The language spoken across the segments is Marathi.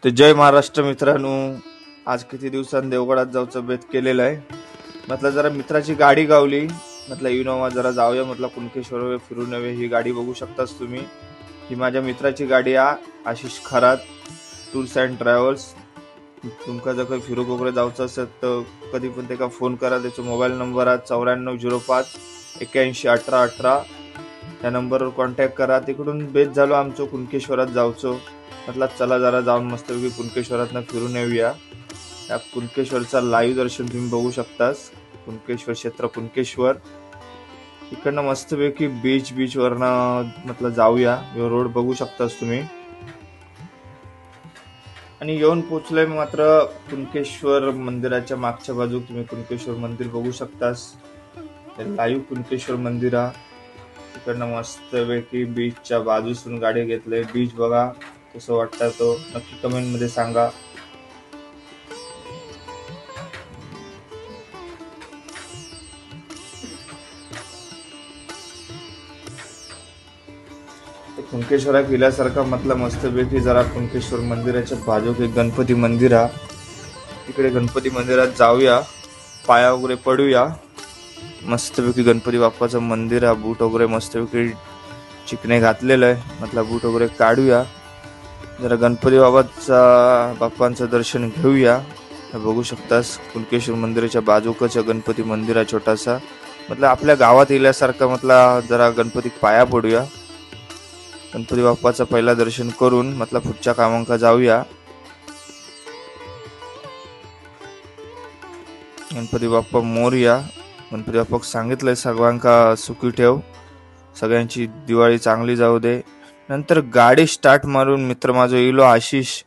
तर जय महाराष्ट्र मित्रांनो, आज किती दिवसांनी देवगडात जाऊचं बेत केलेलं आहे. म्हटलं जरा मित्राची गाडी गावली, म्हटलं इनोवा जरा जाऊया, म्हटलं कुणकेश्वर फिरून यावे. ही गाडी बघू शकतास तुम्ही, ही माझ्या मित्राची गाडी आहे, Ashish Kharat tours and travels. तुमका जर काही फिरूक वगैरे जायचं असेल तर कधी पण त्याला फोन करा. त्याचा मोबाईल नंबर आहे 9405811818. त्या नंबरवर कॉन्टॅक्ट करा. तिकडून बेत झालो आमचं कुणकेश्वरात जाऊचो. म्हटलं चला जरा जाऊन मस्तपैकी कुणकेश्वरातनं फिरून येऊया. या कुणकेश्वरचा लाईव्ह दर्शन तुम्ही बघू शकतास. कुणकेश्वर क्षेत्र कुणकेश्वर, इकडनं मस्तपैकी बीच वरनं म्हटलं जाऊया. रोड बघू शकतास तुम्ही. आणि येऊन पोचलोय मात्र कुणकेश्वर मंदिराच्या मागच्या बाजूक तुम्ही कुणकेश्वर मंदिर बघू शकतास. लाईव्ह कुणकेश्वर मंदिर आहे. इकडनं मस्तपैकी बीचच्या बाजूसून गाडी घेतलंय. बीच बघा कसं वाटतं तो नक्की कमेंट मध्ये सांगा. कुणकेश्वरा किल्ल्यासारखा म्हटलं मस्तपैकी जरा कुणकेश्वर मंदिराच्या बाजूक एक गणपती मंदिर आहे. तिकडे गणपती मंदिरात जाऊया, पाया वगैरे पडूया. मस्तपैकी गणपती बाप्पाचं मंदिर आहे. बूट वगैरे मस्तपैकी चिकणे घातलेलं आहे. म्हटलं बूट वगैरे काढूया, जरा गणपती बाप्पांचं दर्शन घेऊया. बघू शकतास कुणकेश्वर मंदिराच्या बाजूकच गणपती मंदिर आहे छोटासा. म्हटलं आपल्या गावात येण्यासारखं म्हटलं जरा गणपती पाया पडूया. गणपती बाप्पाचं पहिला दर्शन करून म्हटलं पुढच्या कामांका जाऊया. गणपती बाप्पा मोरया. गणपती बाप्पा सांगितलंय सर्वांका सुखी ठेव, सगळ्यांची दिवाळी चांगली जाऊ दे. नंतर गाडी स्टार्ट मारून मित्र माझं येलो आशिष.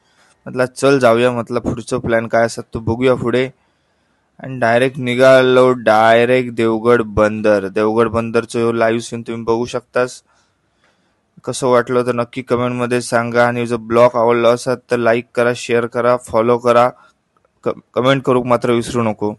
म्हटलं चल जाऊया. म्हटलं पुढचं प्लॅन काय असत तो बघूया पुढे. आणि डायरेक्ट निघालो डायरेक्ट देवगड बंदरचं लाईव्ह सीन तुम्ही बघू शकतास. कसं वाटलं तर नक्की कमेंट मध्ये सांगा. आणि जर ब्लॉग आवडला असेल तर लाईक करा, शेअर करा, फॉलो करा, कमेंट करू मात्र विसरू नको.